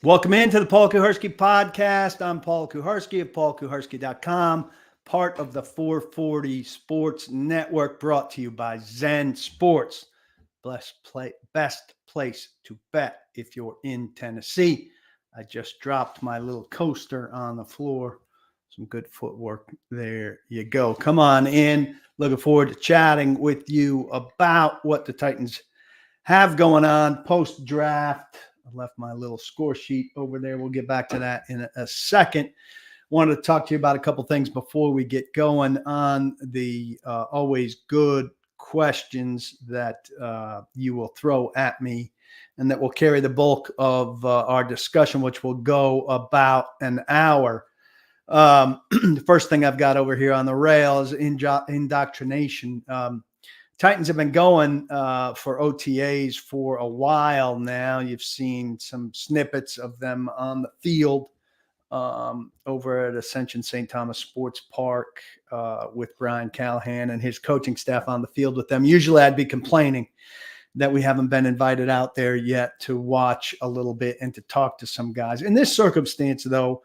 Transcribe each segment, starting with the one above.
Welcome into the Paul Kuharsky podcast. I'm Paul Kuharsky of paulkuharsky.com, part of the 440 Sports Network, brought to you by Zen Sports. Best place to bet if you're in Tennessee. I just dropped my little coaster on the floor. Some good footwork. There you go. Come on in. Looking forward to chatting with you about what the Titans have going on post-draft. I left my little score sheet over there. We'll get back to that in a second. Wanted to talk to you about a couple things before we get going on the always good questions that you will throw at me and that will carry the bulk of our discussion, which will go about an hour. The first thing I've got over here on the rail is indoctrination. Titans have been going for OTAs for a while now. You've seen some snippets of them on the field over at Ascension St. Thomas Sports Park with Brian Callahan and his coaching staff on the field with them. Usually I'd be complaining that we haven't been invited out there yet to watch a little bit and to talk to some guys. In this circumstance, though,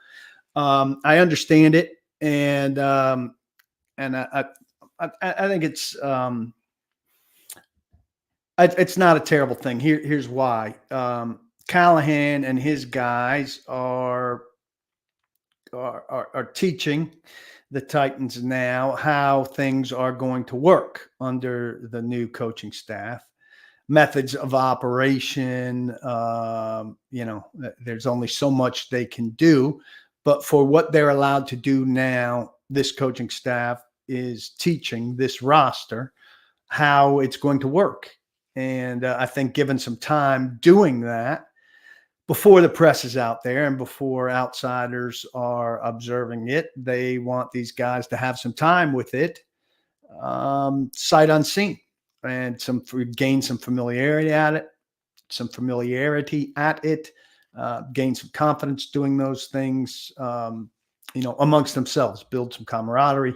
I understand it, and I think it's not a terrible thing. Here's why. Callahan and his guys are teaching the Titans now how things are going to work under the new coaching staff. Methods of operation, there's only so much they can do. But for what they're allowed to do now, this coaching staff is teaching this roster how it's going to work. And I think given some time doing that before the press is out there and before outsiders are observing it, they want these guys to have some time with it, sight unseen, and gain some familiarity at it, gain some confidence doing those things, amongst themselves, build some camaraderie.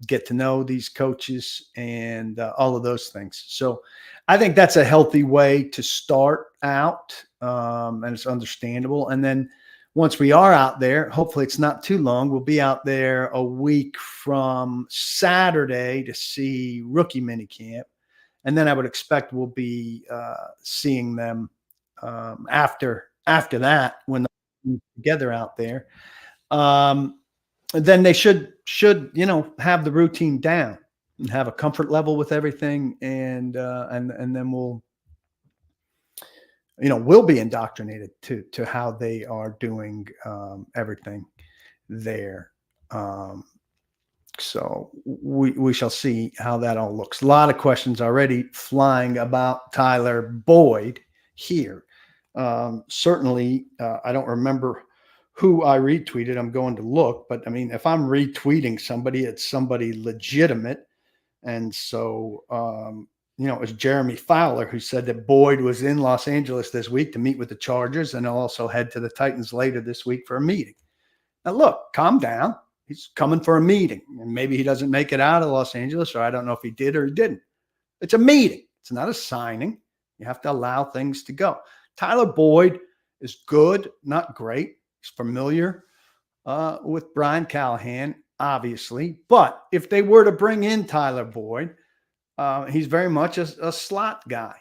Get to know these coaches and all of those things. So I think that's a healthy way to start out, and it's understandable. And then once we are out there, hopefully it's not too long. We'll be out there a week from Saturday to see rookie minicamp. And then I would expect we'll be seeing them after that when they're together out there. Then they should have the routine down and have a comfort level with everything, and then we'll be indoctrinated to how they are doing everything there. So we shall see how that all looks. A lot of questions already flying about Tyler Boyd here. Certainly, I don't remember who I retweeted. I'm going to look, but I mean, if I'm retweeting somebody, it's somebody legitimate. And so, it was Jeremy Fowler who said that Boyd was in Los Angeles this week to meet with the Chargers and also head to the Titans later this week for a meeting. Now, look, calm down. He's coming for a meeting, and maybe he doesn't make it out of Los Angeles, or I don't know if he did or he didn't. It's a meeting. It's not a signing. You have to allow things to go. Tyler Boyd is good, not great. He's familiar with Brian Callahan, obviously. But if they were to bring in Tyler Boyd, he's very much a slot guy.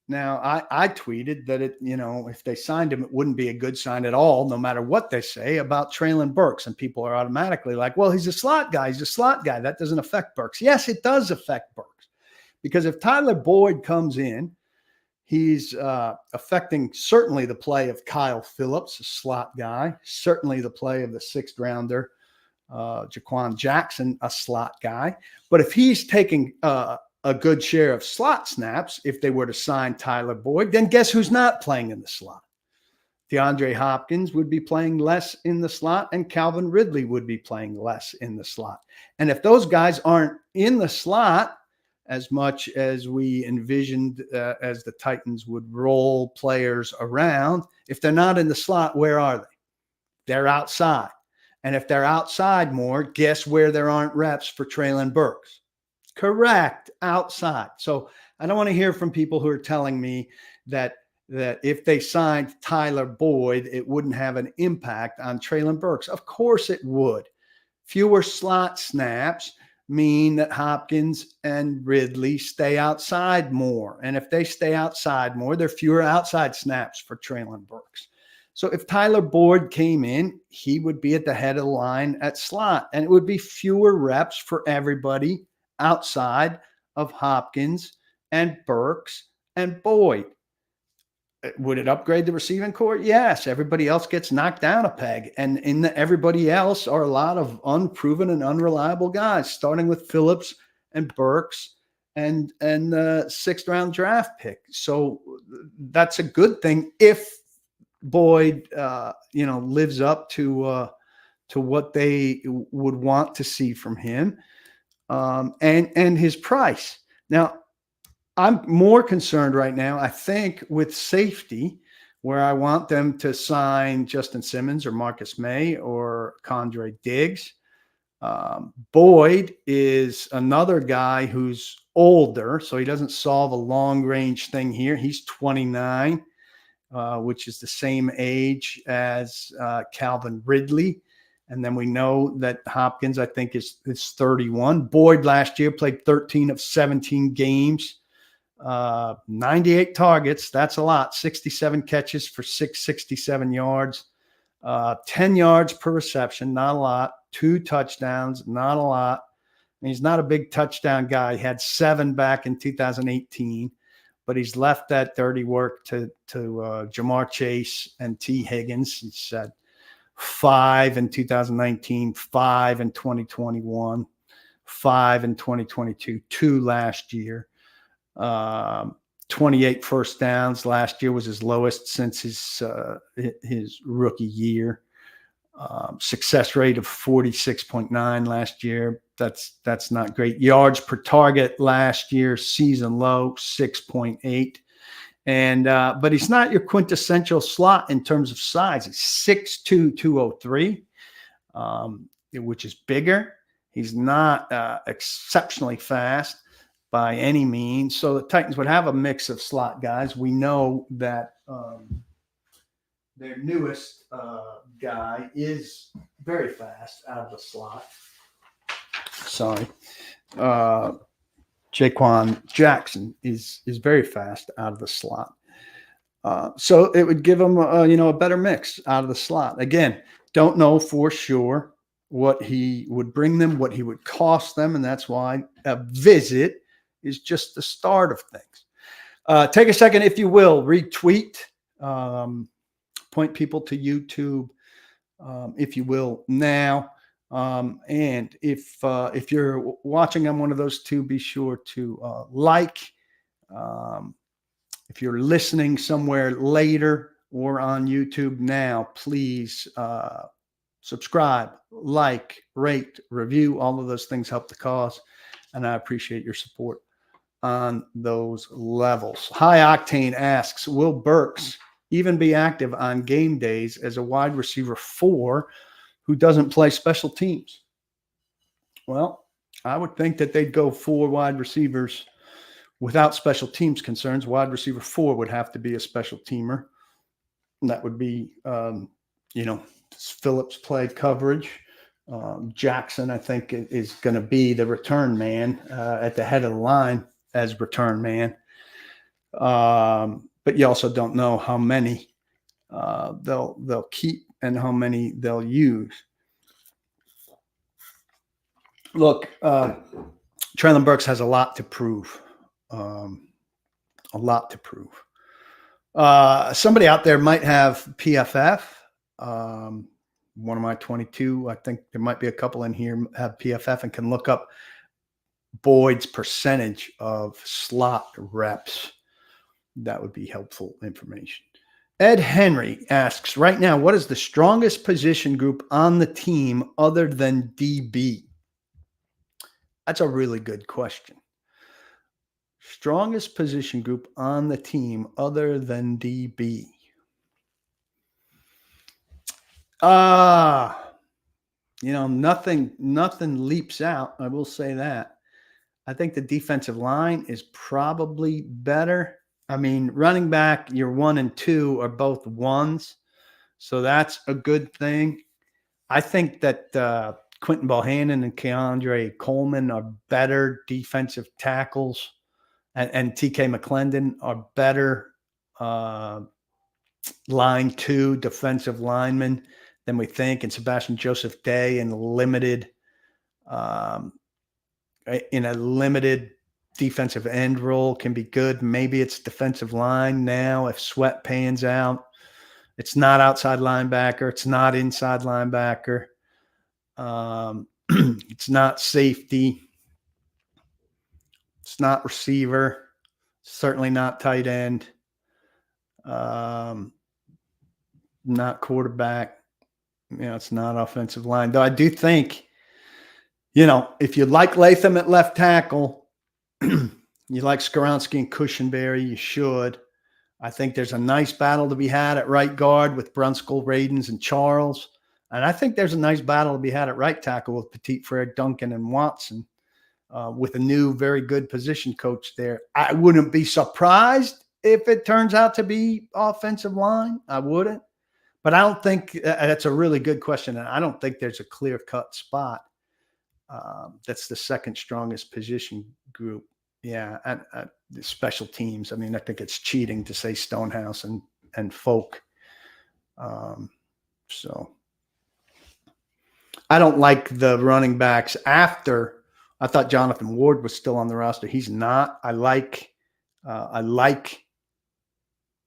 Now, I tweeted that if they signed him, it wouldn't be a good sign at all, no matter what they say about Traylon Burks. And people are automatically like, well, he's a slot guy. He's a slot guy. That doesn't affect Burks. Yes, it does affect Burks. Because if Tyler Boyd comes in, he's affecting certainly the play of Kyle Phillips, a slot guy, certainly the play of the sixth rounder, Jaquan Jackson, a slot guy. But if he's taking a good share of slot snaps, if they were to sign Tyler Boyd, then guess who's not playing in the slot? DeAndre Hopkins would be playing less in the slot, and Calvin Ridley would be playing less in the slot. And if those guys aren't in the slot as much as we envisioned as the Titans would roll players around, if they're not in the slot, where are they? They're outside. And if they're outside more, guess where there aren't reps for Traylon Burks? Correct, outside. So I don't want to hear from people who are telling me that that if they signed Tyler Boyd, it wouldn't have an impact on Treylon Burks. Of course it would. Fewer slot snaps mean that Hopkins and Ridley stay outside more. And if they stay outside more, there are fewer outside snaps for Treylon Burks. So if Tyler Boyd came in, he would be at the head of the line at slot, and it would be fewer reps for everybody outside of Hopkins and Burks and Boyd. Would it upgrade the receiving core? Yes. Everybody else gets knocked down a peg. And everybody else are a lot of unproven and unreliable guys, starting with Phillips and Burks and the 6th round draft pick. So that's a good thing if Boyd, lives up to what they would want to see from him, and his price. Now, I'm more concerned right now, I think, with safety, where I want them to sign Justin Simmons or Marcus May or Condre Diggs. Boyd is another guy who's older, so he doesn't solve a long-range thing here. He's 29, which is the same age as Calvin Ridley. And then we know that Hopkins, I think, is 31. Boyd last year played 13 of 17 games. 98 targets. That's a lot. 67 catches for 667 yards, 10 yards per reception. Not a lot. 2 touchdowns. Not a lot. He's not a big touchdown guy. He had 7 back in 2018, but he's left that dirty work to Jamar Chase and T. Higgins. He's had 5 in 2019, 5 in 2021, 5 in 2022, 2 last year. 28 first downs last year was his lowest since his rookie year. Success rate of 46.9 last year. That's not great. Yards per target last year, season low, 6.8. And but he's not your quintessential slot in terms of size. He's 6'2", 203, which is bigger. He's not exceptionally fast by any means. So the Titans would have a mix of slot guys. We know that their newest guy is very fast out of the slot. Sorry. Jaquan Jackson is very fast out of the slot. So it would give him a better mix out of the slot. Again, don't know for sure what he would bring them, what he would cost them, and that's why a visit is just the start of things. Take a second, if you will, retweet, point people to YouTube, if you will, now. And if you're watching on one of those two, be sure to like. If you're listening somewhere later or on YouTube now, please subscribe, like, rate, review. All of those things help the cause, and I appreciate your support on those levels. High Octane asks, will Burks even be active on game days as a wide receiver 4 who doesn't play special teams? Well, I would think that they'd go 4 wide receivers without special teams concerns. Wide receiver 4 would have to be a special teamer. And that would be, Phillips played coverage. Jackson, I think, is going to be the return man at the head of the line as return man. But you also don't know how many they'll keep and how many they'll use. Look, Treylon Burks has a lot to prove. Somebody out there might have PFF. One of my 22, I think there might be a couple in here have PFF and can look up Boyd's percentage of slot reps. That would be helpful information. Ed Henry asks, right now, what is the strongest position group on the team other than DB? That's a really good question. Strongest position group on the team other than DB. Nothing leaps out. I will say that. I think the defensive line is probably better. I mean, running back, your 1 and 2 are both ones. So that's a good thing. I think that Quentin Bohannon and Keandre Coleman are better defensive tackles, and TK McClendon are better line 2 defensive linemen than we think. And Sebastian Joseph Day um, in a limited defensive end role can be good. Maybe it's defensive line now if Sweat pans out. It's not outside linebacker. It's not inside linebacker. It's not safety. It's not receiver. Certainly not tight end. Not quarterback. It's not offensive line. Though I do think, if you like Latham at left tackle, you like Skoronski and Cushenberry, you should. I think there's a nice battle to be had at right guard with Brunskill, Radens, and Charles. And I think there's a nice battle to be had at right tackle with Petit Frere, Duncan, and Watson with a new, very good position coach there. I wouldn't be surprised if it turns out to be offensive line. I wouldn't. But I don't think that's a really good question. And I don't think there's a clear-cut spot that's the second strongest position group. Yeah, and the special teams. I mean, I think it's cheating to say Stonehouse and Folk. So I don't like the running backs after. I thought Jonathan Ward was still on the roster. He's not. I like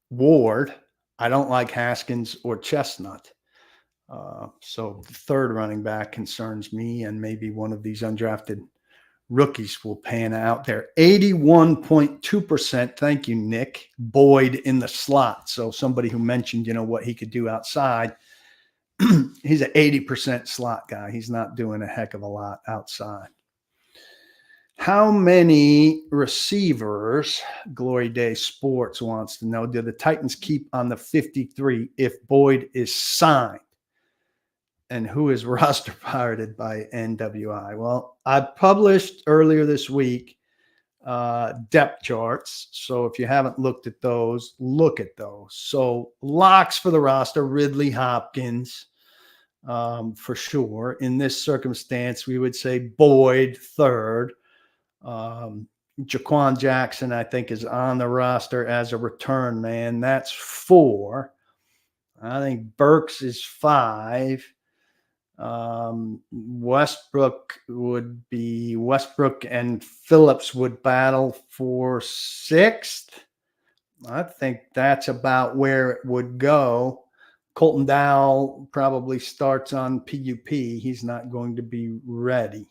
Ward. I don't like Haskins or Chestnut. So the third running back concerns me, and maybe one of these undrafted rookies will pan out there. 81.2%. Thank you, Nick. Boyd in the slot. So somebody who mentioned, what he could do outside. He's an 80% slot guy. He's not doing a heck of a lot outside. How many receivers, Glory Day Sports wants to know, do the Titans keep on the 53 if Boyd is signed? And who is roster pirated by NWI? Well, I published earlier this week depth charts. So if you haven't looked at those, look at those. So locks for the roster, Ridley, Hopkins, for sure. In this circumstance, we would say Boyd third. Jaquan Jackson, I think, is on the roster as a return man. That's 4. I think Burks is 5. Westbrook and Phillips would battle for 6th. I think that's about where it would go. Colton Dowell probably starts on PUP. He's not going to be ready.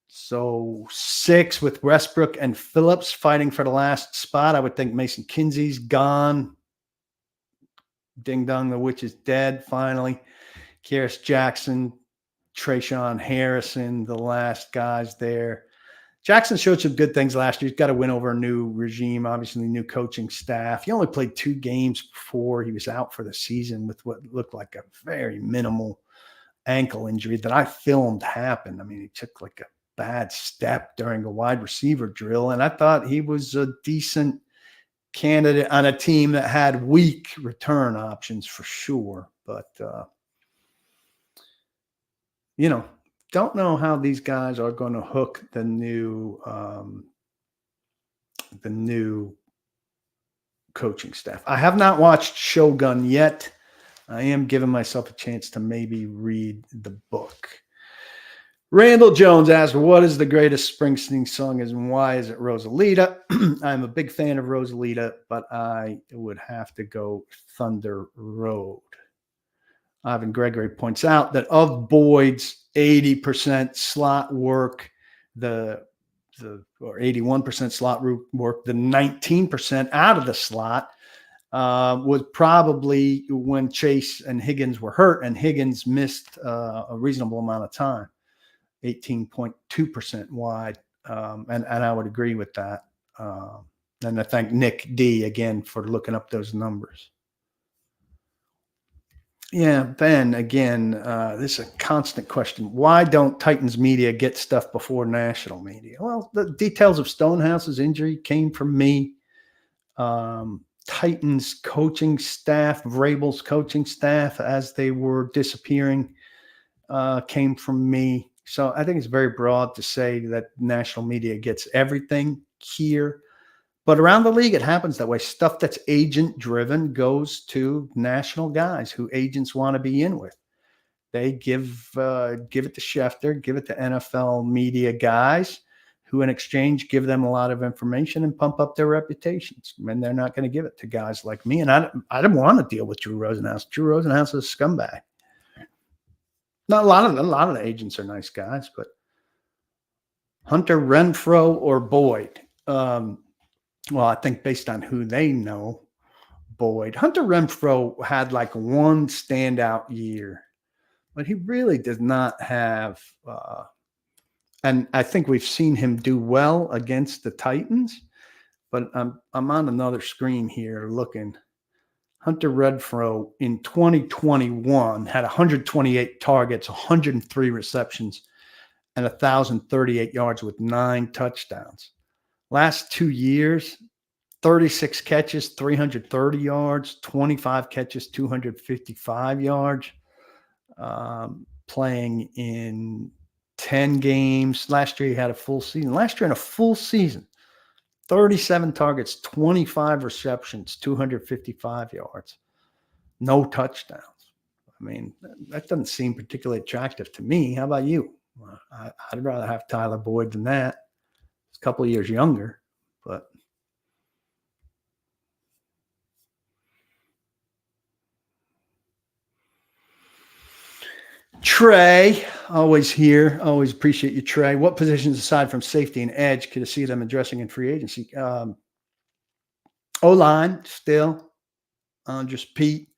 So 6 with Westbrook and Phillips fighting for the last spot. I would think Mason Kinsey's gone. Ding dong, the witch is dead finally. Kearis Jackson, Trayshawn Harrison, the last guys there. Jackson showed some good things last year. He's got to win over a new regime, obviously new coaching staff. He only played 2 games before he was out for the season with what looked like a very minimal ankle injury that I filmed happen. I mean, he took like a bad step during a wide receiver drill, and I thought he was a decent candidate on a team that had weak return options for sure. But don't know how these guys are going to hook the new coaching staff. I have not watched Shogun yet. I am giving myself a chance to maybe read the book. Randall Jones asked, what is the greatest Springsteen song and why is it Rosalita? I'm a big fan of Rosalita, but I would have to go Thunder Road. Ivan Gregory points out that of Boyd's 80% slot work, or 81% slot work, the 19% out of the slot was probably when Chase and Higgins were hurt, and Higgins missed a reasonable amount of time, 18.2% wide. And I would agree with that. And I thank Nick D again for looking up those numbers. Yeah, Ben, again, this is a constant question. Why don't Titans media get stuff before national media? Well, the details of Stonehouse's injury came from me. Titans coaching staff, Vrabel's coaching staff, as they were disappearing, came from me. So I think it's very broad to say that national media gets everything here. But around the league, it happens that way. Stuff that's agent-driven goes to national guys who agents want to be in with. They give it to Schefter, give it to NFL media guys, who in exchange give them a lot of information and pump up their reputations. And they're not going to give it to guys like me. And I didn't want to deal with Drew Rosenhaus. Drew Rosenhaus is a scumbag. Not a lot of the agents are nice guys, but Hunter Renfrow or Boyd. Well, I think based on who they know, Boyd. Hunter Renfrow had like one standout year, but he really does not have. And I think we've seen him do well against the Titans. But I'm on another screen here looking. Hunter Renfrow in 2021 had 128 targets, 103 receptions, and 1,038 yards with 9 touchdowns. Last 2 years, 36 catches, 330 yards, 25 catches, 255 yards, playing in 10 games. Last year, he had a full season. Last year, in a full season, 37 targets, 25 receptions, 255 yards, no touchdowns. I mean, that doesn't seem particularly attractive to me. How about you? I'd rather have Tyler Boyd than that. He's a couple of years younger, but Trey, always here. Always appreciate you, Trey. What positions aside from safety and edge could you see them addressing in free agency? O-line still. Just Pete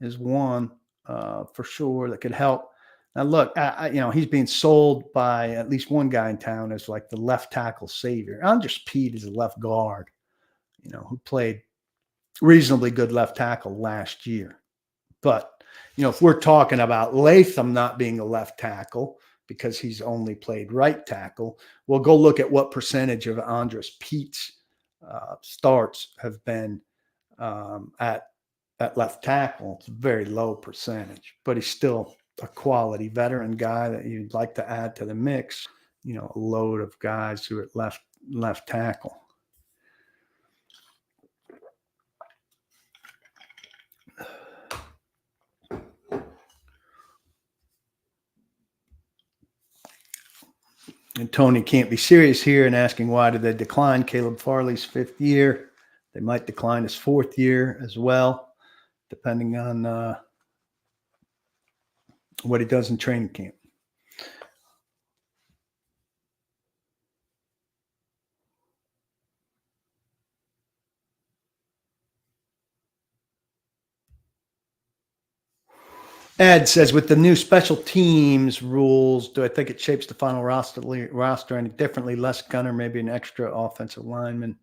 is one for sure that could help. Now, look, he's being sold by at least one guy in town as like the left tackle savior. Andres Pete is a left guard, who played reasonably good left tackle last year. But if we're talking about Latham not being a left tackle because he's only played right tackle, we'll go look at what percentage of Andres Pete's starts have been at left tackle. It's a very low percentage, but he's still a quality veteran guy that you'd like to add to the mix. A load of guys who are at left tackle. And Tony can't be serious here in asking why did they decline Caleb Farley's 5th year. They might decline his 4th year as well, depending on what he does in training camp. Ed says, with the new special teams rules, do I think it shapes the final roster any differently? Less gunner, maybe an extra offensive lineman.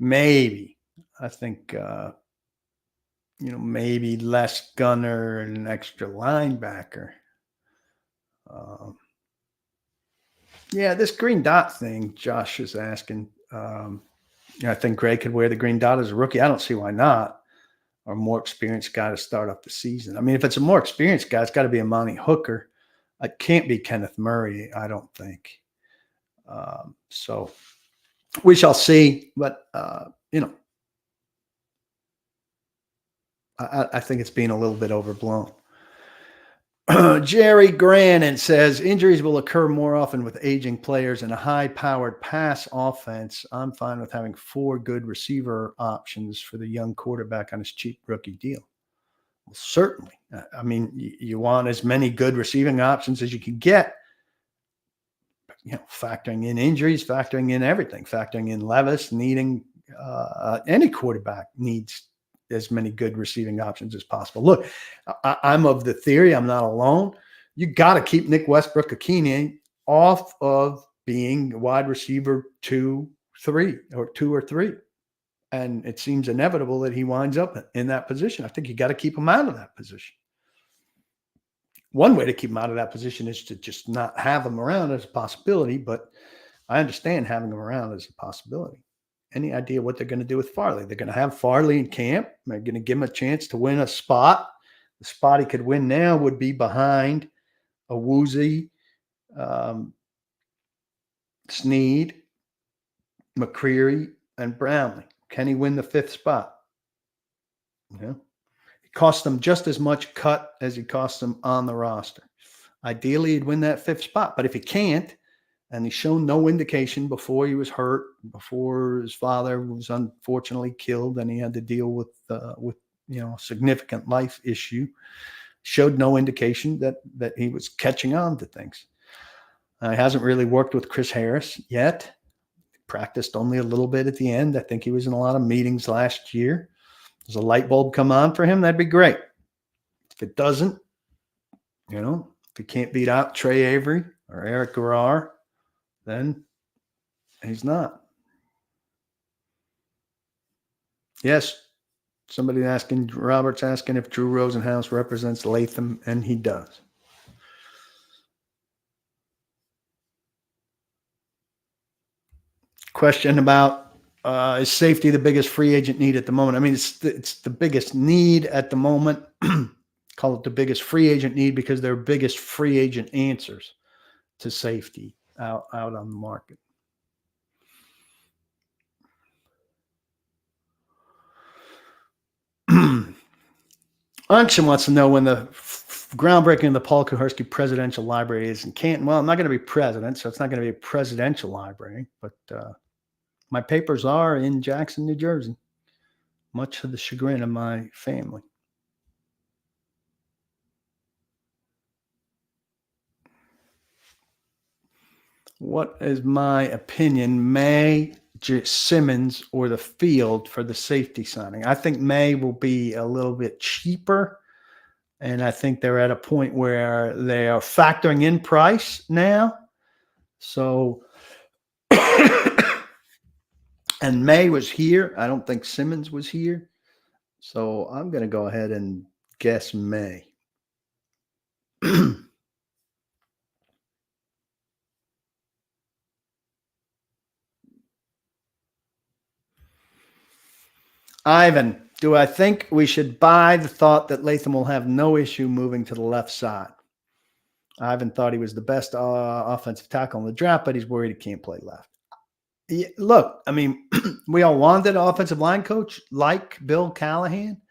Maybe. I think, maybe less gunner and an extra linebacker. This green dot thing, Josh is asking. I think Gray could wear the green dot as a rookie. I don't see why not. Or a more experienced guy to start off the season. I mean, if it's a more experienced guy, it's got to be Amani Hooker. It can't be Kenneth Murray, I don't think. So we shall see. But, I think it's being a little bit overblown. Jerry Grannon says, injuries will occur more often with aging players and a high-powered pass offense. I'm fine with having 4 good receiver options for the young quarterback on his cheap rookie deal. Well, certainly. I mean, you want as many good receiving options as you can get, factoring in injuries, factoring in everything, factoring in Levis needing any quarterback needs as many good receiving options as possible. Look, I'm of the theory, I'm not alone. You got to keep Nick Westbrook-Akine off of being wide receiver 2 or 3. And it seems inevitable that he winds up in that position. I think you got to keep him out of that position. One way to keep him out of that position is to just not have him around as a possibility, but I understand having him around as a possibility. any idea what they're going to do with Farley. They're going to have Farley in camp. They're going to give him a chance to win a spot. The spot he could win now would be behind a Woozy, Snead, McCreary, and Brownlee. Can he win the 5th spot? It cost them just as much cut as he cost them on the roster. Ideally, he'd win that 5th spot. But if he can't, and he's shown no indication before he was hurt, before his father was unfortunately killed, and he had to deal with a significant life issue, showed no indication that he was catching on to things. He hasn't really worked with Chris Harris yet. Practiced only a little bit at the end. I think he was in a lot of meetings last year. Does a light bulb come on for him? That'd be great. If it doesn't, if he can't beat out Trey Avery or Eric Garrar, then he's not. Yes, Robert's asking if Drew Rosenhaus represents Latham, and he does. Question about is safety the biggest free agent need at the moment? I mean, it's the biggest need at the moment. Call it the biggest free agent need because they're biggest free agent answers to safety out on the market. Unction wants to know when the groundbreaking of the Paul Kuharsky Presidential Library is in Canton. Well, I'm not going to be president, so it's not going to be a presidential library, but my papers are in Jackson, New Jersey, much to the chagrin of my family. What is my opinion? May, Simmons, or the field for the safety signing? I think May will be a little bit cheaper, and I think they're at a point where they are factoring in price now. So, and May was here. I don't think Simmons was here. So I'm going to go ahead and guess May. Ivan, do I think we should buy the thought that Latham will have no issue moving to the left side? Ivan thought he was the best offensive tackle in the draft, but he's worried he can't play left. Yeah, look, I mean, we all wanted an offensive line coach like Bill Callahan.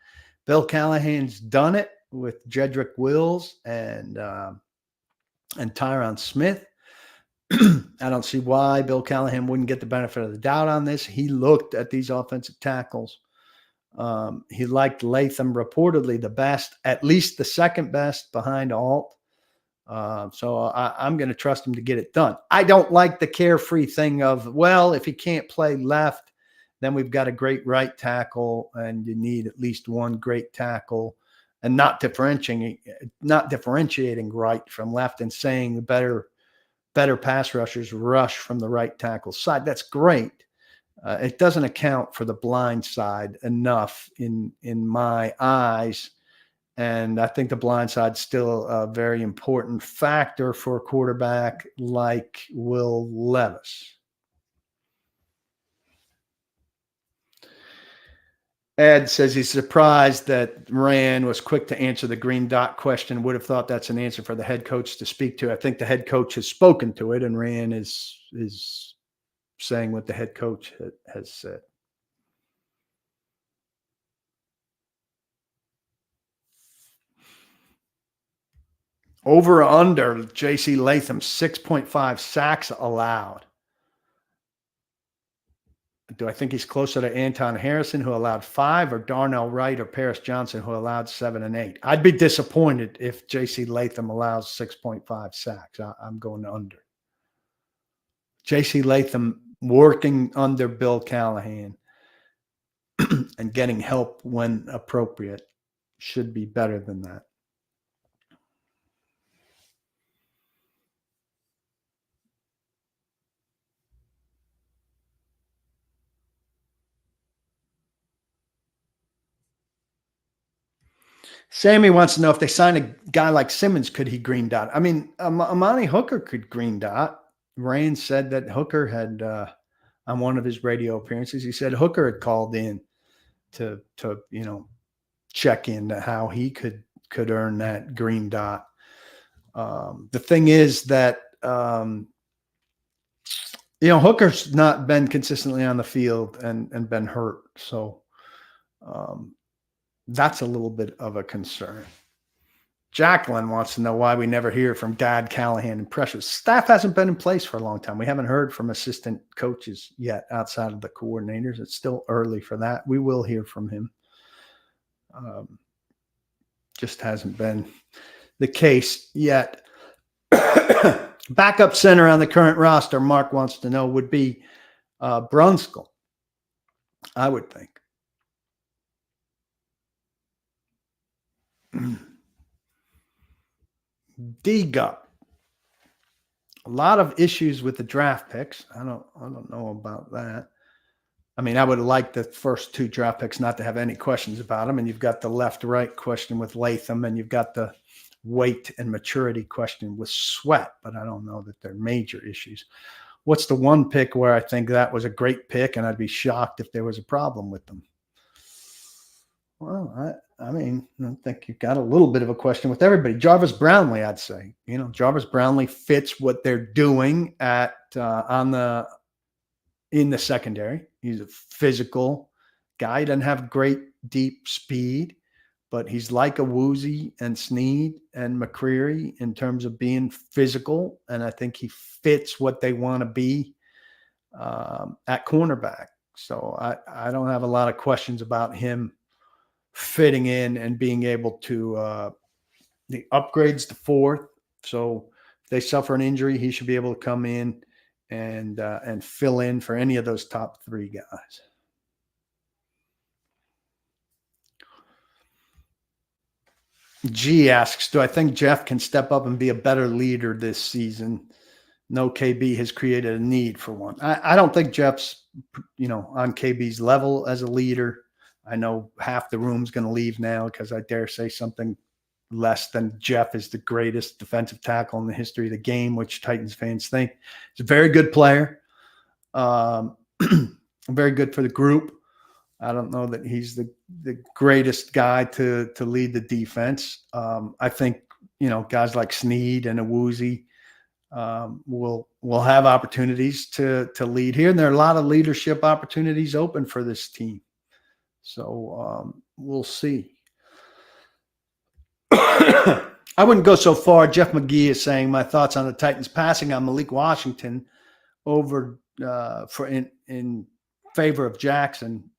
Bill Callahan's done it with Jedrick Wills and Tyron Smith. I don't see why Bill Callahan wouldn't get the benefit of the doubt on this. He looked at these offensive tackles. He liked Latham reportedly the best, at least the second best behind Alt. So I'm going to trust him to get it done. I don't like the carefree thing of, well, if he can't play left, then we've got a great right tackle, and you need at least one great tackle, and not differentiating right from left and saying the better pass rushers rush from the right tackle side. That's great. It doesn't account for the blind side enough in my eyes. And I think the blind side is still a very important factor for a quarterback like Will Levis. Ed says he's surprised that Rand was quick to answer the green dot question. Would have thought that's an answer for the head coach to speak to. I think the head coach has spoken to it, and Rand is saying what the head coach has said. Over or under J.C. Latham, 6.5 sacks allowed. Do I think he's closer to Anton Harrison, who allowed 5, or Darnell Wright or Paris Johnson, who allowed 7 and 8? I'd be disappointed if J.C. Latham allows 6.5 sacks. I'm going under. J.C. Latham working under Bill Callahan and getting help when appropriate should be better than that. Sammy wants to know if they sign a guy like Simmons, could he green dot? I mean, Amani Hooker could green dot. Rand said that Hooker had on one of his radio appearances. He said Hooker had called in to check into how he could earn that green dot. The thing is that Hooker's not been consistently on the field and been hurt, so that's a little bit of a concern. Jacqueline wants to know why we never hear from Dad Callahan and Precious. Staff hasn't been in place for a long time. We haven't heard from assistant coaches yet outside of the coordinators. It's still early for that. We will hear from him. Just hasn't been the case yet. Backup center on the current roster, Mark wants to know, would be Brunskill, I would think. D-Gut. A lot of issues with the draft picks. I don't know about that. I mean, I would like the first 2 draft picks not to have any questions about them. And you've got the left-right question with Latham, and you've got the weight and maturity question with Sweat, but I don't know that they're major issues. What's the one pick where I think that was a great pick and I'd be shocked if there was a problem with them? Well, I mean, I think you've got a little bit of a question with everybody. Jarvis Brownlee, I'd say. Jarvis Brownlee fits what they're doing in the secondary. He's a physical guy. He doesn't have great deep speed, but he's like a Woozy and Snead and McCreary in terms of being physical, and I think he fits what they want to be at cornerback. So I don't have a lot of questions about him fitting in and being able to the upgrades to 4th. So if they suffer an injury, he should be able to come in and fill in for any of those top 3 guys. G asks, do I think Jeff can step up and be a better leader this season? No, KB has created a need for one. I don't think Jeff's, on KB's level as a leader. I know half the room's going to leave now because I dare say something less than Jeff is the greatest defensive tackle in the history of the game, which Titans fans think. He's a very good player, very good for the group. I don't know that he's the greatest guy to lead the defense. I think, guys like Snead and Awuzie will have opportunities to lead here. And there are a lot of leadership opportunities open for this team. So we'll see. I wouldn't go so far. Jeff McGee is saying my thoughts on the Titans passing on Malik Washington over in favor of Jackson.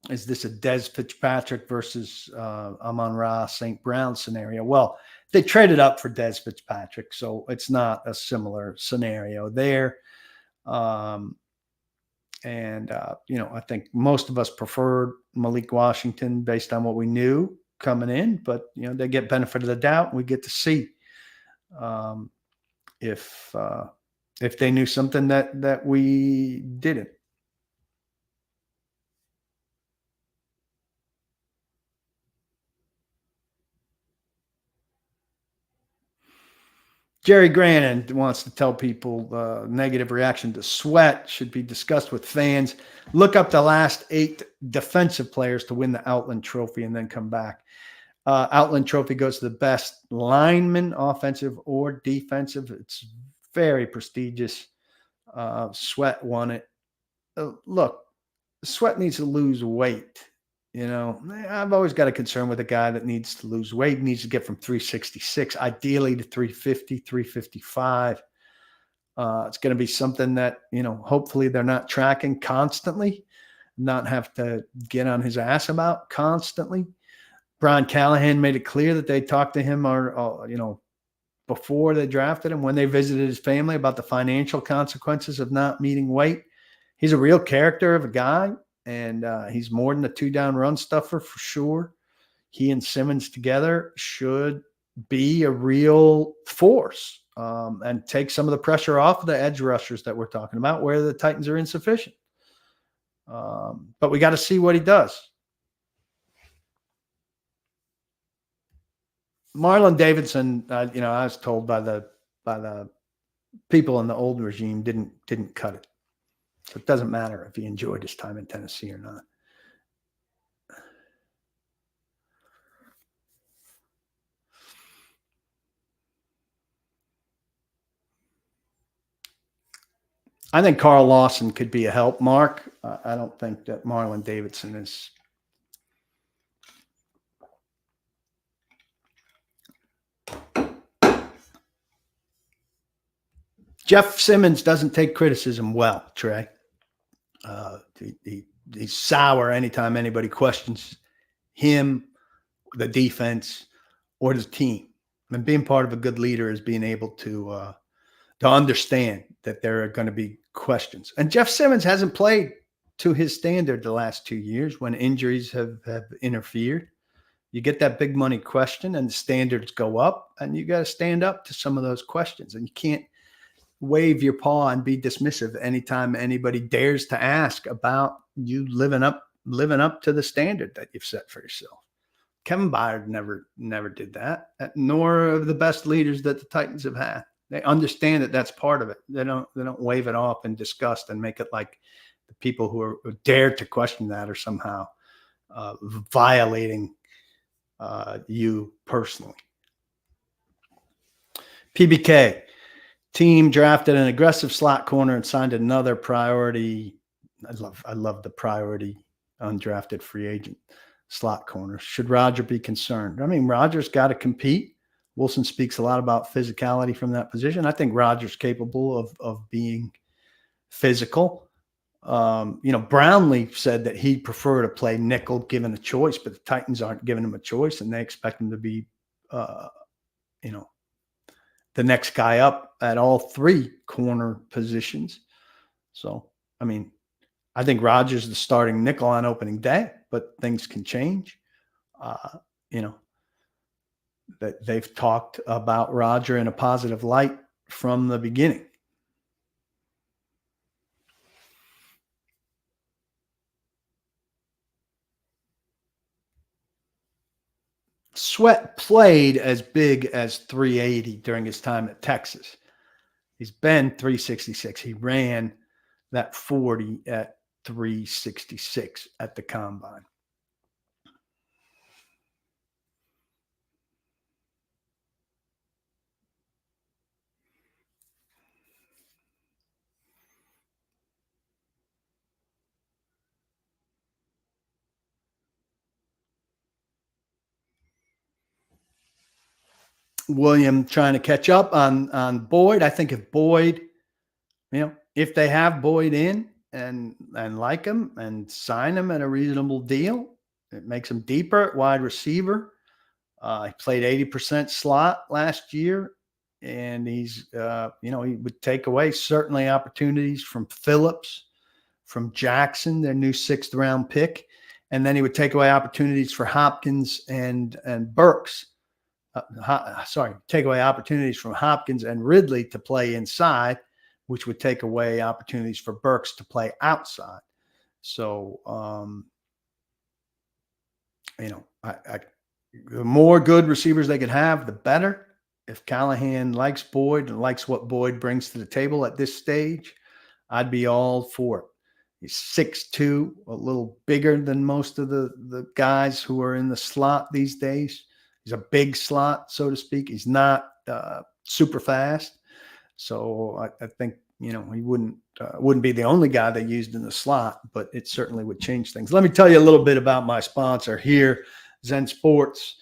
Is this a Des Fitzpatrick versus Amon-Ra St. Brown scenario? Well, they traded up for Des Fitzpatrick, so it's not a similar scenario there. I think most of us preferred Malik Washington based on what we knew coming in, but they get benefit of the doubt. We get to see if they knew something that we didn't. Jerry Grannon wants to tell people negative reaction to Sweat should be discussed with fans. Look up the last 8 defensive players to win the Outland Trophy and then come back. Outland Trophy goes to the best lineman, offensive or defensive. It's very prestigious. Sweat won it. Look, Sweat needs to lose weight. I've always got a concern with a guy that needs to lose weight, needs to get from 366, ideally to 350, 355. It's going to be something that, hopefully they're not tracking constantly, not have to get on his ass about constantly. Brian Callahan made it clear that they talked to him before they drafted him, when they visited his family, about the financial consequences of not meeting weight. He's a real character of a guy. And he's more than a 2-down run stuffer for sure. He and Simmons together should be a real force and take some of the pressure off of the edge rushers that we're talking about, where the Titans are insufficient. But we got to see what he does. Marlon Davidson, I was told by the people in the old regime didn't cut it. So it doesn't matter if he enjoyed his time in Tennessee or not. I think Carl Lawson could be a help, Mark. I don't think that Marlon Davidson is. Jeff Simmons doesn't take criticism well, Trey. He's sour anytime anybody questions him, the defense, or the team. And being part of a good leader is being able to understand that there are going to be questions. And Jeff Simmons hasn't played to his standard the last 2 years when injuries have interfered. You get that big money question and the standards go up, and you got to stand up to some of those questions. And you can't wave your paw and be dismissive anytime anybody dares to ask about you living up to the standard that you've set for yourself. Kevin Byard never did that, nor of the best leaders that the Titans have had. They understand that that's part of it. They don't wave it off in disgust and make it like the people who dare to question that are somehow violating you personally. PBK. Team drafted an aggressive slot corner and signed another priority. I love the priority undrafted free agent slot corner. Should Roger be concerned? I mean, Roger's got to compete. Wilson speaks a lot about physicality from that position. I think Roger's capable of being physical. Brownlee said that he'd prefer to play nickel given a choice, but the Titans aren't giving him a choice, and they expect him to be, the next guy up at all three corner positions. So, I mean, I think Rodgers the starting nickel on opening day, but things can change. That they've talked about Roger in a positive light from the beginning. Sweat played as big as 380 during his time at Texas. He's been 366. He ran that 40 at 366 at the combine. William trying to catch up on Boyd. I think if Boyd, if they have Boyd in and like him and sign him at a reasonable deal, it makes him deeper at wide receiver. He played 80% slot last year, and he's, he would take away certainly opportunities from Phillips, from Jackson, their new 6th round pick. And then he would take away opportunities for Hopkins and Burks. Take away opportunities from Hopkins and Ridley to play inside, which would take away opportunities for Burks to play outside. So, the more good receivers they could have, the better. If Callahan likes Boyd and likes what Boyd brings to the table at this stage, I'd be all for it. He's 6'2", a little bigger than most of the guys who are in the slot these days. He's a big slot, so to speak. He's not super fast. So I think, he wouldn't be the only guy they used in the slot, but it certainly would change things. Let me tell you a little bit about my sponsor here, Zen Sports.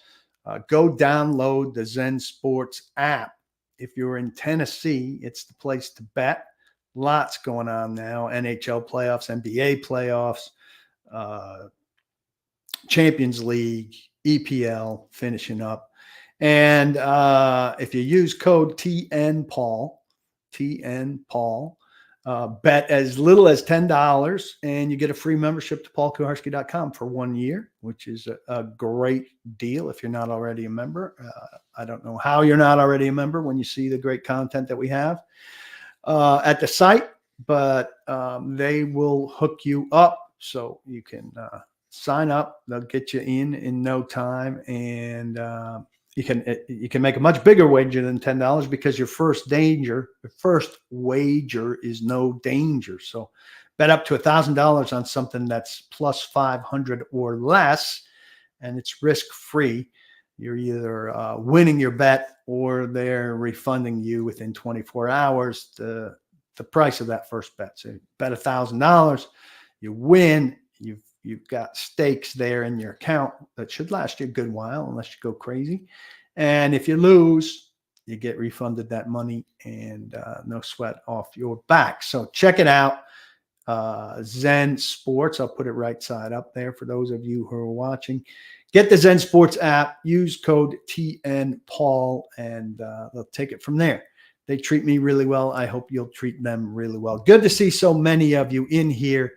Go download the Zen Sports app. If you're in Tennessee, it's the place to bet. Lots going on now. NHL playoffs, NBA playoffs, Champions League, EPL finishing up. And if you use code TNPaul, bet as little as $10 and you get a free membership to paulkuharsky.com for 1 year, which is a great deal if you're not already a member. I don't know how you're not already a member when you see the great content that we have at the site, but they will hook you up so you can sign up. They'll get you in no time, and you can make a much bigger wager than $10 because your first wager is no danger. So bet up to $1,000 on something that's plus 500 or less, and it's risk-free. You're either winning your bet or they're refunding you within 24 hours the price of that first bet. So you bet $1,000, you win, you've got stakes there in your account that should last you a good while unless you go crazy. And if you lose, you get refunded that money and no sweat off your back. So check it out. Zen Sports. I'll put it right side up there for those of you who are watching. Get the Zen Sports app, use code TNPaul, and they'll take it from there. They treat me really well. I hope you'll treat them really well. Good to see so many of you in here.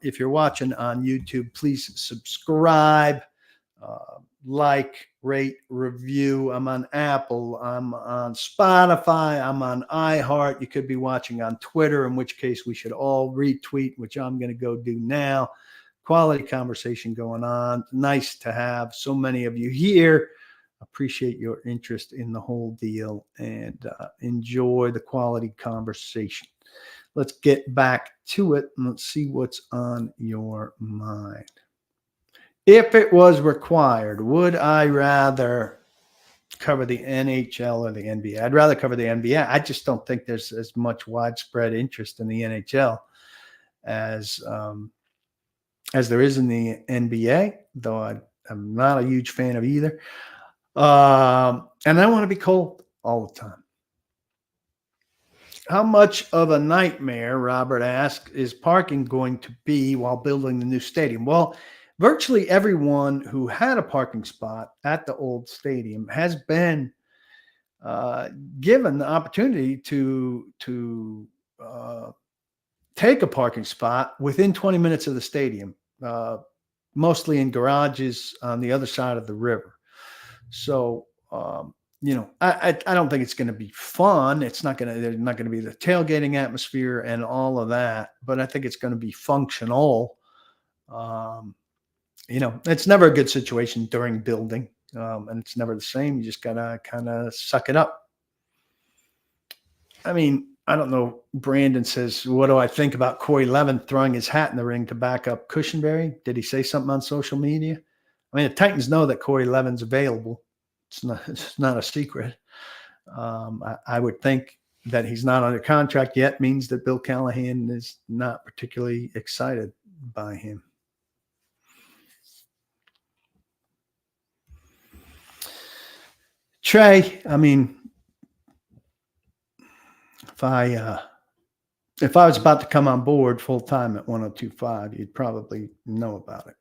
If you're watching on YouTube, please subscribe, like, rate, review. I'm on Apple. I'm on Spotify. I'm on iHeart. You could be watching on Twitter, in which case we should all retweet, which I'm going to go do now. Quality conversation going on. Nice to have so many of you here. Appreciate your interest in the whole deal and enjoy the quality conversation. Let's get back to it and let's see what's on your mind. If it was required, would I rather cover the NHL or the NBA? I'd rather cover the NBA. I just don't think there's as much widespread interest in the NHL as there is in the NBA, though I'm not a huge fan of either. And I want to be cold all the time. How much of a nightmare, Robert asked, is parking going to be while building the new stadium? Well, virtually everyone who had a parking spot at the old stadium has been given the opportunity to take a parking spot within 20 minutes of the stadium, mostly in garages on the other side of the river. So, I don't think it's going to be fun. There's not going to be the tailgating atmosphere and all of that, but I think it's going to be functional. It's never a good situation during building, and it's never the same. You just got to kind of suck it up. I mean, I don't know. Brandon says, what do I think about Corey Levin throwing his hat in the ring to back up Cushenberry? Did he say something on social media? I mean, the Titans know that Corey Levin's available. It's not a secret. I would think that he's not under contract yet means that Bill Callahan is not particularly excited by him. Trey, I mean, if I was about to come on board full time at 102.5, you'd probably know about it.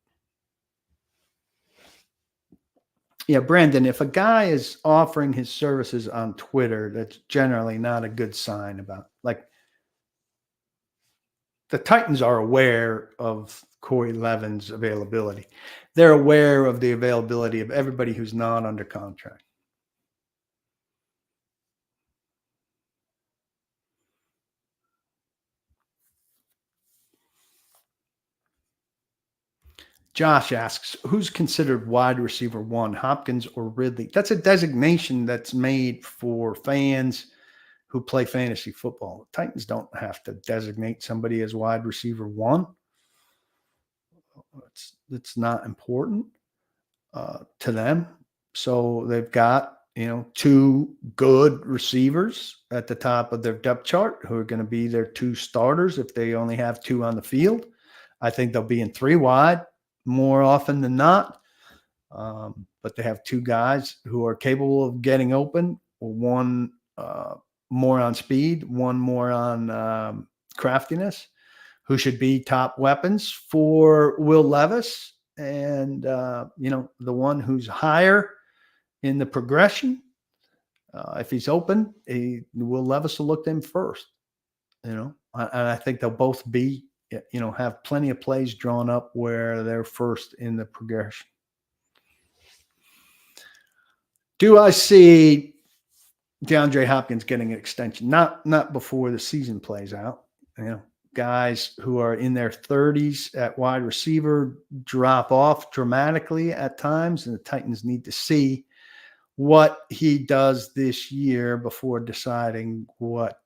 Yeah, Brandon, if a guy is offering his services on Twitter, that's generally not a good sign about, like, the Titans are aware of Corey Levin's availability. They're aware of the availability of everybody who's not under contract. Josh asks, who's considered wide receiver one, Hopkins or Ridley? That's a designation that's made for fans who play fantasy football. The Titans don't have to designate somebody as wide receiver one. It's not important to them. So they've got, two good receivers at the top of their depth chart who are going to be their two starters if they only have two on the field. I think they'll be in three wide more often than not. But they have two guys who are capable of getting open, one more on speed, one more on craftiness, who should be top weapons for Will Levis. And, the one who's higher in the progression, if he's open, Will Levis will look to him first, and I think they'll both be, have plenty of plays drawn up where they're first in the progression. Do I see DeAndre Hopkins getting an extension? Not before the season plays out. Guys who are in their 30s at wide receiver drop off dramatically at times, and the Titans need to see what he does this year before deciding what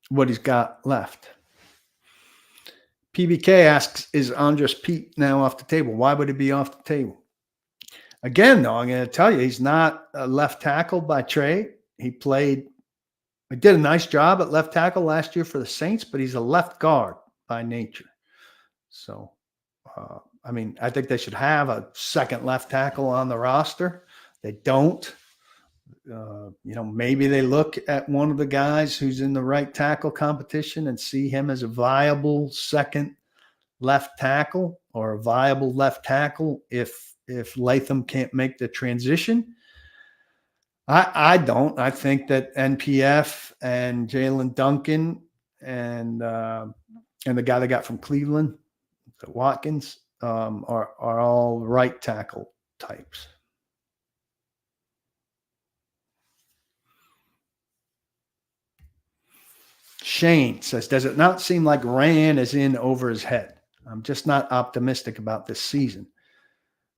what he's got left. PBK asks, is Andres Pete now off the table? Why would he be off the table? Again, though, I'm going to tell you, he's not a left tackle by trade. He did a nice job at left tackle last year for the Saints, but he's a left guard by nature. So, I think they should have a second left tackle on the roster. They don't. Maybe they look at one of the guys who's in the right tackle competition and see him as a viable second left tackle or a viable left tackle if Latham can't make the transition. I don't. I think that NPF and Jalen Duncan and the guy they got from Cleveland, Watkins, are all right tackle types. Shane says, does it not seem like Rand is in over his head? I'm just not optimistic about this season.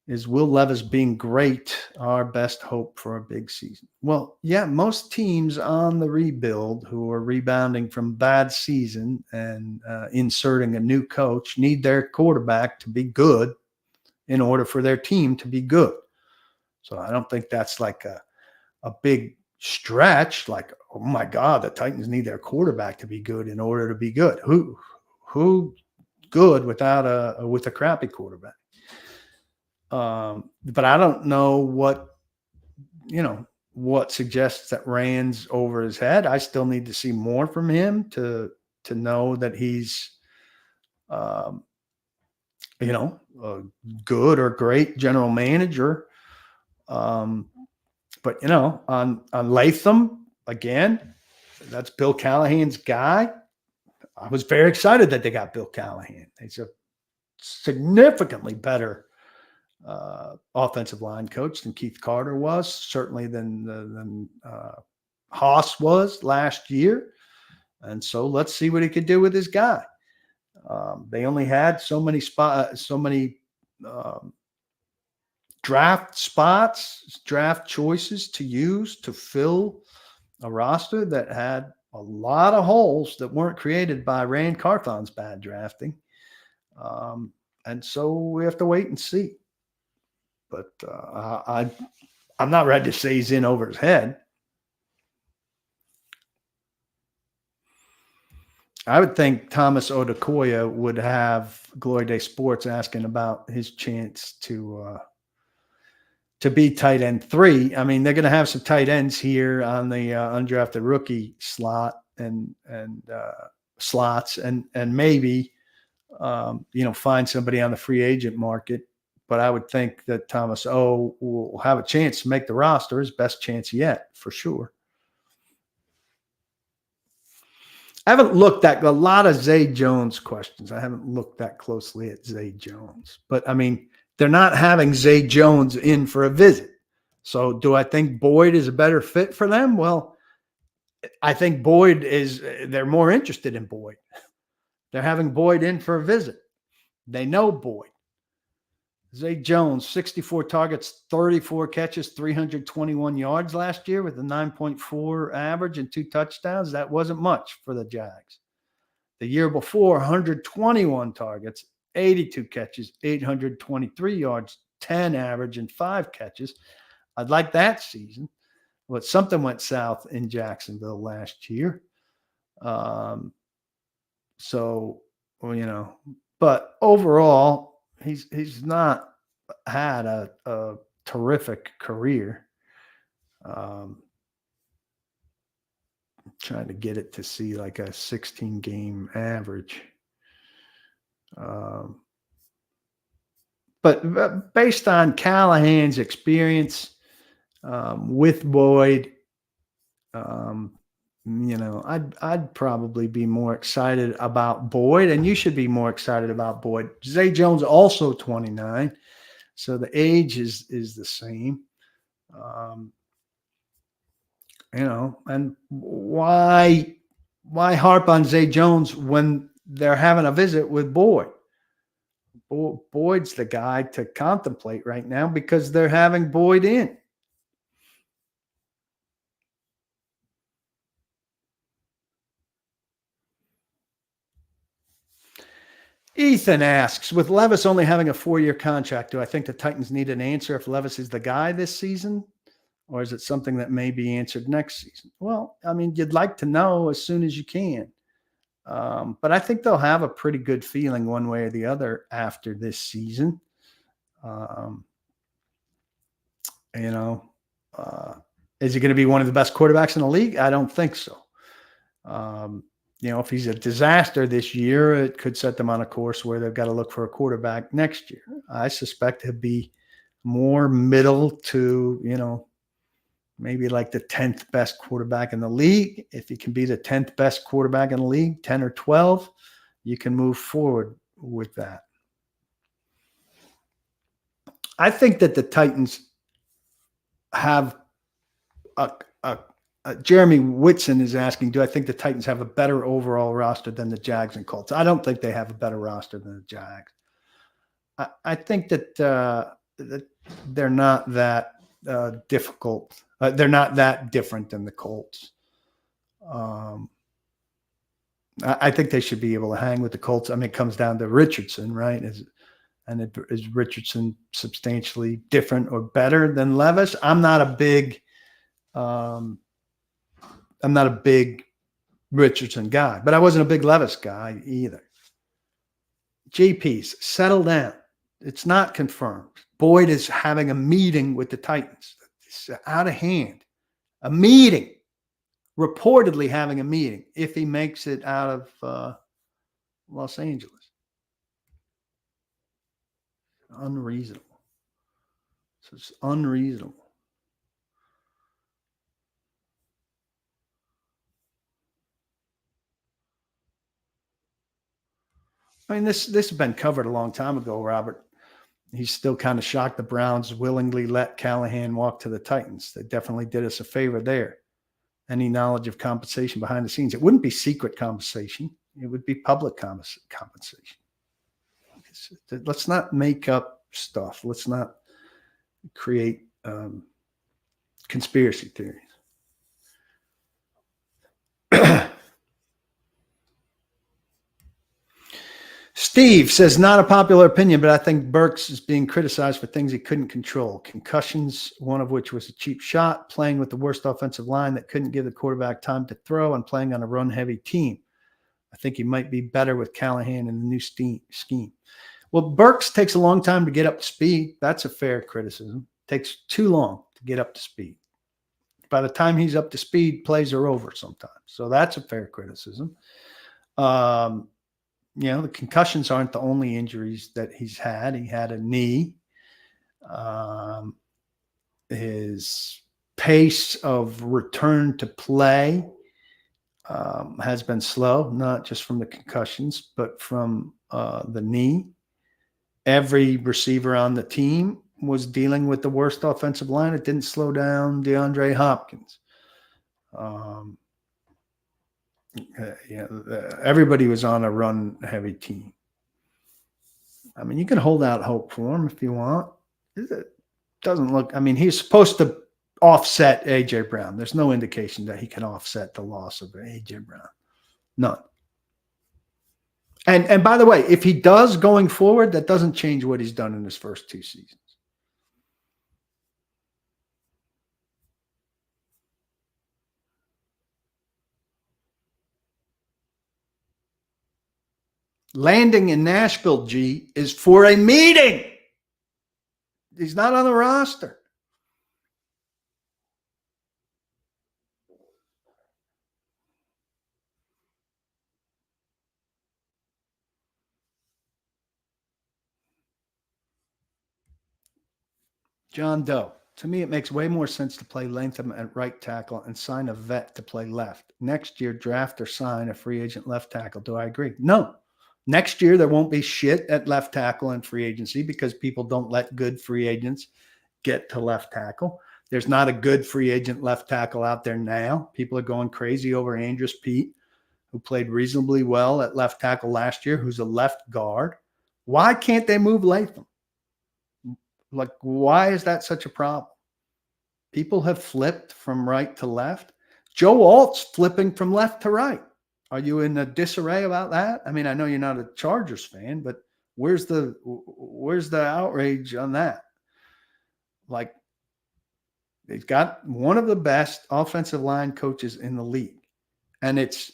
Is Will Levis being great our best hope for a big season? Well, yeah, most teams on the rebuild who are rebounding from bad season and inserting a new coach need their quarterback to be good in order for their team to be good. So I don't think that's like a big stretch, like, oh my God, the Titans need their quarterback to be good in order to be good. Who good without with a crappy quarterback? But I don't know what suggests that Rand's over his head. I still need to see more from him to know that he's, a good or great general manager. But on Latham, again, that's Bill Callahan's guy. I was very excited that they got Bill Callahan. He's a significantly better offensive line coach than Keith Carter was, certainly than Haas was last year. And so let's see what he could do with his guy. They only had so many draft choices to use to fill a roster that had a lot of holes that weren't created by Rand Carthon's bad drafting. And so we have to wait and see. But I'm not ready to say he's in over his head. I would think Thomas Odukoya would have Glory Day Sports asking about his chance to be tight end 3. I mean, they're going to have some tight ends here on the undrafted rookie slot and slots, and maybe find somebody on the free agent market. But I would think that Thomas O will have a chance to make the roster, his best chance yet, for sure. I haven't looked at a lot of Zay Jones questions. I haven't looked that closely at Zay Jones. But, I mean, they're not having Zay Jones in for a visit. So do I think Boyd is a better fit for them? Well, I think they're more interested in Boyd. They're having Boyd in for a visit. They know Boyd. Zay Jones, 64 targets, 34 catches, 321 yards last year with a 9.4 average and 2 touchdowns. That wasn't much for the Jags. The year before, 121 targets, 82 catches, 823 yards, 10 average, and 5 catches. I'd like that season. But something went south in Jacksonville last year. But overall, he's not had a terrific career. Trying to get it to see like a 16-game average. But based on Callahan's experience with Boyd, I'd probably be more excited about Boyd, and you should be more excited about Boyd. Zay Jones also 29, so the age is the same. And why harp on Zay Jones when they're having a visit with Boyd? Boyd's the guy to contemplate right now because they're having Boyd in. Ethan asks, with Levis only having a 4-year contract, do I think the Titans need an answer if Levis is the guy this season? Or is it something that may be answered next season? Well, I mean, you'd like to know as soon as you can. But I think they'll have a pretty good feeling one way or the other after this season. You know, is he going to be one of the best quarterbacks in the league? I don't think so. You know, if he's a disaster this year, it could set them on a course where they've got to look for a quarterback next year. I suspect he'll be more middle to, you know, maybe like the 10th best quarterback in the league. If he can be the 10th best quarterback in the league, 10 or 12, you can move forward with that. I think that the Titans have Jeremy Whitson is asking, do I think the Titans have a better overall roster than the Jags and Colts? I don't think they have a better roster than the Jags. I think that, that they're not that difficult. They're not that different than the Colts. I think they should be able to hang with the Colts. I mean, it comes down to Richardson, right? Is Richardson substantially different or better than Levis? I'm not a big Richardson guy, but I wasn't a big Levis guy either. JP's settle down. It's not confirmed. Boyd is having a meeting with the Titans. It's out of hand. A meeting. Reportedly having a meeting if he makes it out of Los Angeles. Unreasonable. So it's unreasonable. I mean, this has been covered a long time ago, Robert. He's still kind of shocked the Browns willingly let Callahan walk to the Titans. They definitely did us a favor there. Any knowledge of compensation behind the scenes? It wouldn't be secret compensation. It would be public compensation. Let's not make up stuff. Let's not create conspiracy theories. Steve says, not a popular opinion, but I think Burks is being criticized for things he couldn't control. Concussions, one of which was a cheap shot, playing with the worst offensive line that couldn't give the quarterback time to throw, and playing on a run-heavy team. I think he might be better with Callahan in the new scheme. Well, Burks takes a long time to get up to speed. That's a fair criticism. Takes too long to get up to speed. By the time he's up to speed, plays are over sometimes. So that's a fair criticism. You know, the concussions aren't the only injuries that he's had. He had a knee. His pace of return to play has been slow, not just from the concussions, but from the knee. Every receiver on the team was dealing with the worst offensive line. It didn't slow down DeAndre Hopkins. Everybody was on a run-heavy team. I mean, you can hold out hope for him if you want. It doesn't look – I mean, he's supposed to offset A.J. Brown. There's no indication that he can offset the loss of A.J. Brown. None. And by the way, if he does going forward, that doesn't change what he's done in his first 2 seasons. Landing in Nashville, G, is for a meeting. He's not on the roster. John Doe. To me, it makes way more sense to play Latham at right tackle and sign a vet to play left. Next year, draft or sign a free agent left tackle. Do I agree? No. Next year, there won't be shit at left tackle in free agency because people don't let good free agents get to left tackle. There's not a good free agent left tackle out there now. People are going crazy over Andrus Peat, who played reasonably well at left tackle last year, who's a left guard. Why can't they move Latham? Like, why is that such a problem? People have flipped from right to left. Joe Alt's flipping from left to right. Are you in a disarray about that? I mean, I know you're not a Chargers fan, but where's the outrage on that? Like, they've got one of the best offensive line coaches in the league, and it's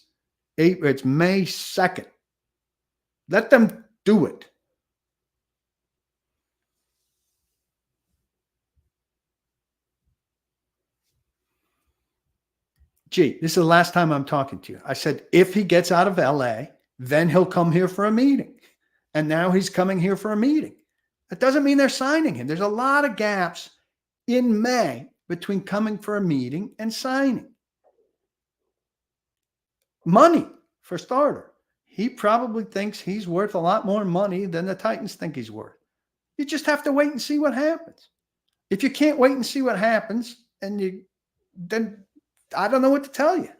May 2nd. Let them do it. Gee, this is the last time I'm talking to you. I said, if he gets out of LA, then he'll come here for a meeting. And now he's coming here for a meeting. That doesn't mean they're signing him. There's a lot of gaps in May between coming for a meeting and signing. Money, for starter. He probably thinks he's worth a lot more money than the Titans think he's worth. You just have to wait and see what happens. If you can't wait and see what happens, then I don't know what to tell you.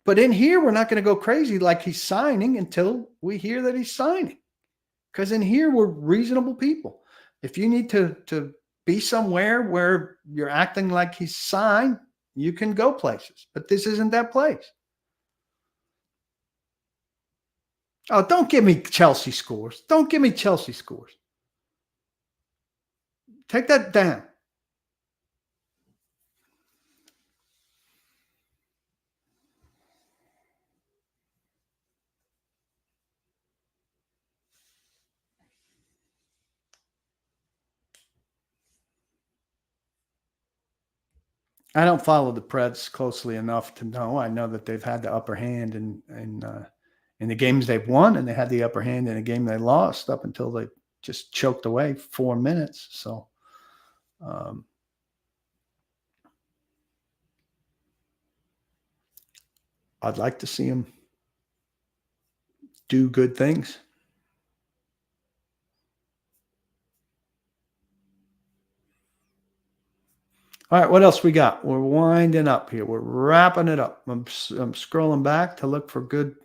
But in here, we're not going to go crazy like he's signing until we hear that he's signing. Because in here, we're reasonable people. If you need to be somewhere where you're acting like he's signed, you can go places. But this isn't that place. Oh, don't give me Chelsea scores. Don't give me Chelsea scores. Take that down. I don't follow the Preds closely enough to know. I know that they've had the upper hand in the games they've won, and they had the upper hand in a game they lost up until they just choked away 4 minutes. So, I'd like to see them do good things. All right, what else we got? We're winding up here. We're wrapping it up. I'm scrolling back to look for good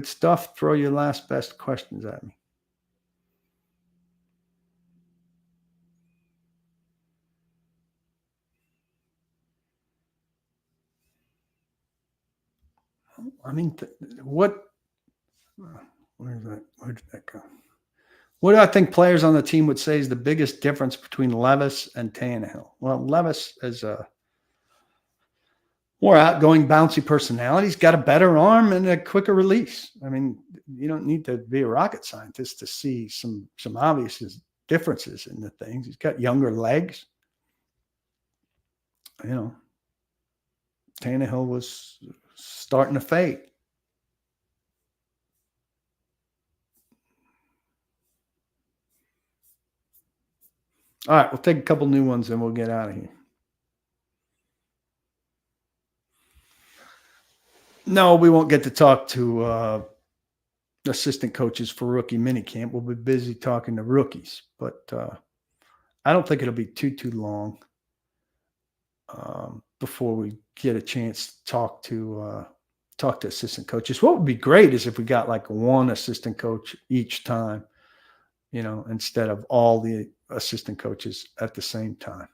stuff. Throw your last best questions at me. I mean, where did that go? What do I think players on the team would say is the biggest difference between Levis and Tannehill? Well, Levis is a more outgoing, bouncy personality. He's got a better arm and a quicker release. I mean, you don't need to be a rocket scientist to see some obvious differences in the things. He's got younger legs. You know, Tannehill was starting to fade. All right, we'll take a couple new ones and we'll get out of here. No, we won't get to talk to assistant coaches for rookie minicamp. We'll be busy talking to rookies, but I don't think it'll be too long before we get a chance to talk to assistant coaches. What would be great is if we got like one assistant coach each time, you know, instead of all the assistant coaches at the same time.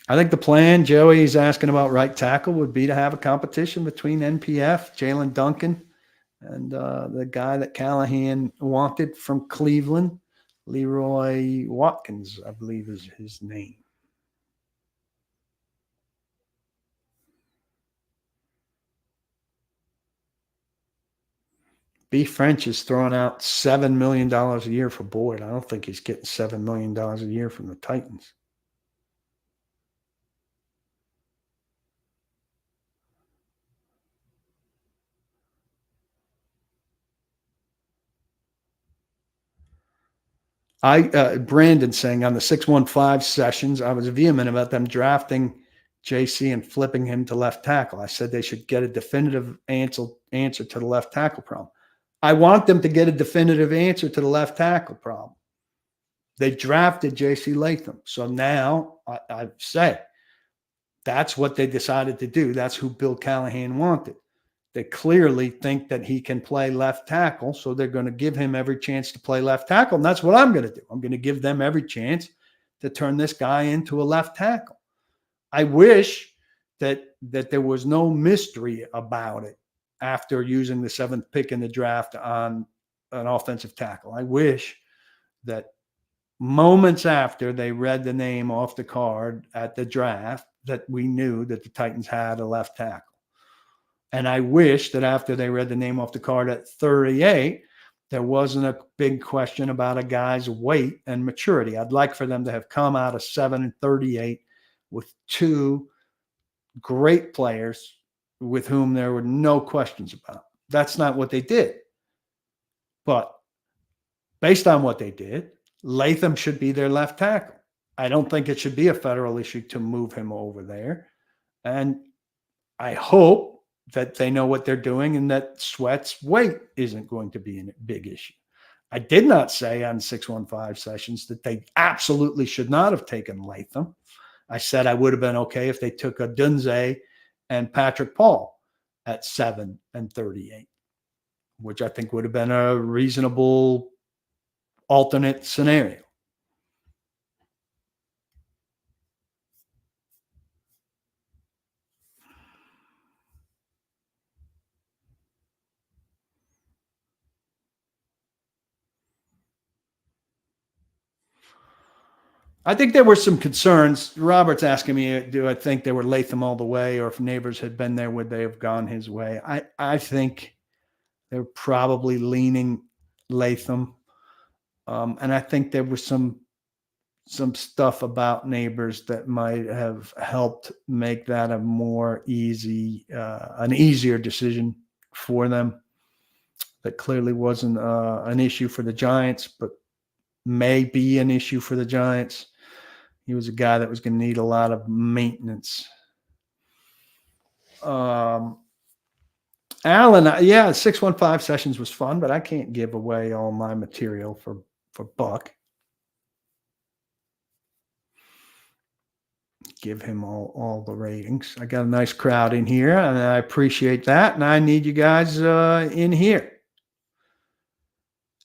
I think the plan, Joey is asking about right tackle, would be to have a competition between NPF, Jalen Duncan, and the guy that Callahan wanted from Cleveland, Leroy Watkins, I believe is his name. B. French is throwing out $7 million a year for Boyd. I don't think he's getting $7 million a year from the Titans. Brandon saying on the 615 sessions, I was vehement about them drafting JC and flipping him to left tackle. I said they should get a definitive answer to the left tackle problem. I want them to get a definitive answer to the left tackle problem. They drafted JC Latham. So now I say that's what they decided to do. That's who Bill Callahan wanted. They clearly think that he can play left tackle, so they're going to give him every chance to play left tackle, and that's what I'm going to do. I'm going to give them every chance to turn this guy into a left tackle. I wish that there was no mystery about it after using the 7th pick in the draft on an offensive tackle. I wish that moments after they read the name off the card at the draft that we knew that the Titans had a left tackle. And I wish that after they read the name off the card at 38, there wasn't a big question about a guy's weight and maturity. I'd like for them to have come out of 7 and 38 with 2 great players with whom there were no questions about. That's not what they did. But based on what they did, Latham should be their left tackle. I don't think it should be a federal issue to move him over there. And I hope that they know what they're doing and that Sweat's weight isn't going to be a big issue. I did not say on 615 sessions that they absolutely should not have taken Latham. I said I would have been okay if they took a Dunze and Patrick Paul at 7 and 38, which I think would have been a reasonable alternate scenario. I think there were some concerns. Robert's asking me, do I think they were Latham all the way, or if Neighbors had been there, would they have gone his way? I think they're probably leaning Latham. And I think there was some stuff about Neighbors that might have helped make that a more an easier decision for them. That clearly wasn't an issue for the Giants, but may be an issue for the Giants. He was a guy that was going to need a lot of maintenance. Alan, 615 sessions was fun, but I can't give away all my material for Buck. Give him all the ratings. I got a nice crowd in here, and I appreciate that, and I need you guys in here.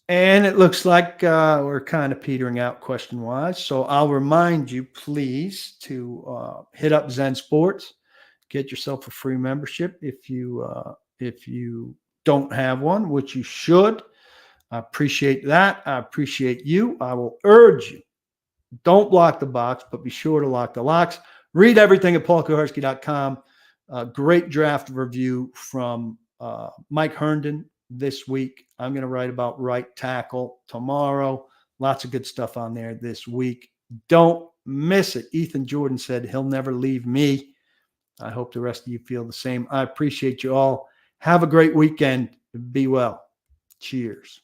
And it looks like we're kind of petering out question-wise. So I'll remind you, please, to hit up Zen Sports. Get yourself a free membership if you don't have one, which you should. I appreciate that. I appreciate you. I will urge you, don't block the box, but be sure to lock the locks. Read everything at paulkuharsky.com. Great draft review from Mike Herndon this week. I'm going to write about right tackle tomorrow. Lots of good stuff on there this week. Don't miss it. Ethan Jordan said he'll never leave me. I hope the rest of you feel the same. I appreciate you all. Have a great weekend. Be well. Cheers.